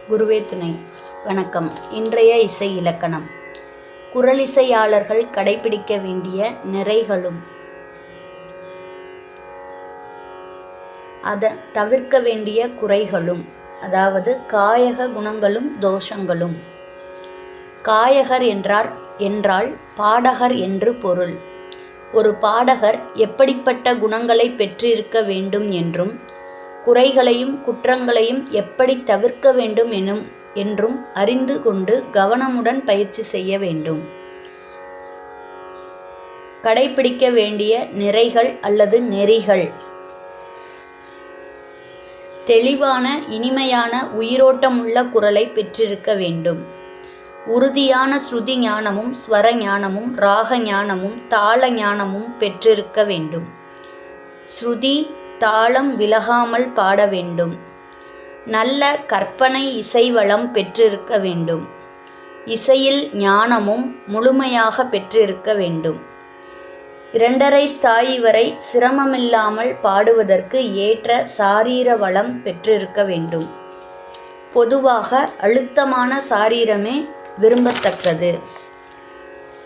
குருவே துணை. வணக்கம். இன்றைய இசை இலக்கணம். குரலிசையாளர்கள் கடைபிடிக்க வேண்டிய நிறைகளும் தவிர்க்க வேண்டிய குறைகளும், அதாவது காயக குணங்களும் தோஷங்களும். காயகர் என்றால் பாடகர் என்று பொருள். ஒரு பாடகர் எப்படிப்பட்ட குணங்களை பெற்றிருக்க வேண்டும் என்றும், குறைகளையும் குற்றங்களையும் எப்படி தவிர்க்க வேண்டும் என்றும் அறிந்து கொண்டு கவனமுடன் பயிற்சி செய்ய வேண்டும். கடைபிடிக்க வேண்டிய நிறைகள் அல்லது நெறிகள்: தெளிவான இனிமையான உயிரோட்டமுள்ள குரலை பெற்றிருக்க வேண்டும். உறுதியான ஸ்ருதி ஞானமும் ஸ்வர ஞானமும் ராக ஞானமும் தாள ஞானமும் பெற்றிருக்க வேண்டும். ஸ்ருதி தாளம் விலகாமல் பாட வேண்டும். நல்ல கற்பனை இசை வளம் பெற்றிருக்க வேண்டும். இசையில் ஞானமும் முழுமையாக பெற்றிருக்க வேண்டும். 2½ ஸ்தாயி வரை சிரமமில்லாமல் பாடுவதற்கு ஏற்ற சாரீர வளம் பெற்றிருக்க வேண்டும். பொதுவாக அழுத்தமான சாரீரமே விரும்பத்தக்கது.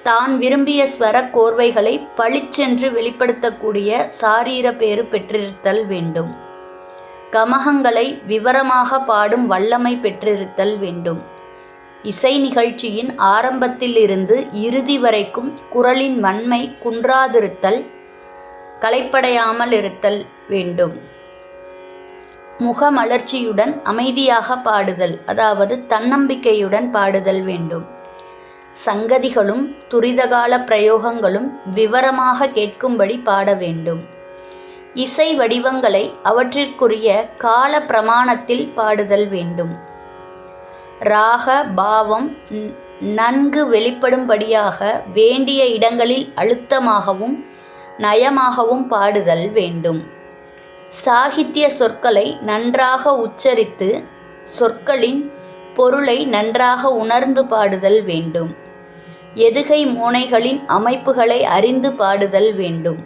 தான் விரும்பிய ஸ்வர கோர்வைகளை பளிச்சென்று வெளிப்படுத்தக்கூடிய சாரீர பேறு பெற்றிருத்தல் வேண்டும். கமகங்களை விவரமாக பாடும் வல்லமை பெற்றிருத்தல் வேண்டும். இசை நிகழ்ச்சியின் ஆரம்பத்தில் இருந்து இறுதி வரைக்கும் குரலின் வன்மை குன்றாதிருத்தல், களைப்படையாமல் இருத்தல் வேண்டும். முகமலர்ச்சியுடன் அமைதியாக பாடுதல், அதாவது தன்னம்பிக்கையுடன் பாடுதல் வேண்டும். சங்கதிகளும் துரிதகால பிரயோகங்களும் விவரமாக கேட்கும்படி பாட வேண்டும். இசை வடிவங்களை அவற்றிற்குரிய கால பிரமாணத்தில் பாடுதல் வேண்டும். ராக பாவம் நன்கு வெளிப்படும்படியாக வேண்டிய இடங்களில் அழுத்தமாகவும் நயமாகவும் பாடுதல் வேண்டும். சாகித்ய சொற்களை நன்றாக உச்சரித்து சொற்களின் பொருளை நன்றாக உணர்ந்து பாடுதல் வேண்டும். எதுகை மோனைகளின் அமைப்புகளை அறிந்து பாடுதல் வேண்டும்.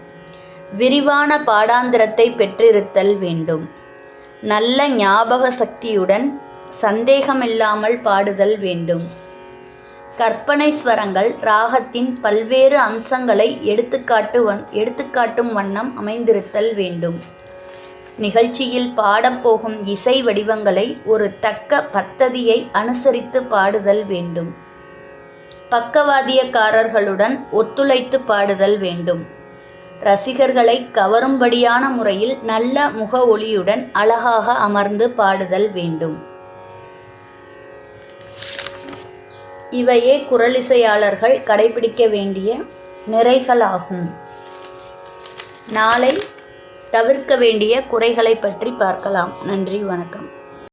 விரிவான பாடாந்திரத்தை பெற்றிருத்தல் வேண்டும். நல்ல ஞாபக சக்தியுடன் சந்தேகமில்லாமல் பாடுதல் வேண்டும். கற்பனை ஸ்வரங்கள் ராகத்தின் பல்வேறு அம்சங்களை எடுத்துக்காட்டும் வண்ணம் அமைந்திருத்தல் வேண்டும். நிகழ்ச்சியில் பாடப்போகும் இசை வடிவங்களை ஒரு தக்க பத்ததியை அனுசரித்து பாடுதல் வேண்டும். பக்கவாதியக்காரர்களுடன் ஒத்துழைத்து பாடுதல் வேண்டும். ரசிகர்களை கவரும்படியான முறையில் நல்ல முக ஒளியுடன் அழகாக அமர்ந்து பாடுதல் வேண்டும். இவையே குரலிசையாளர்கள் கடைபிடிக்க வேண்டிய நிறைகளாகும். நாளை தவிர்க்க வேண்டிய குறைகளை பற்றி பார்க்கலாம். நன்றி, வணக்கம்.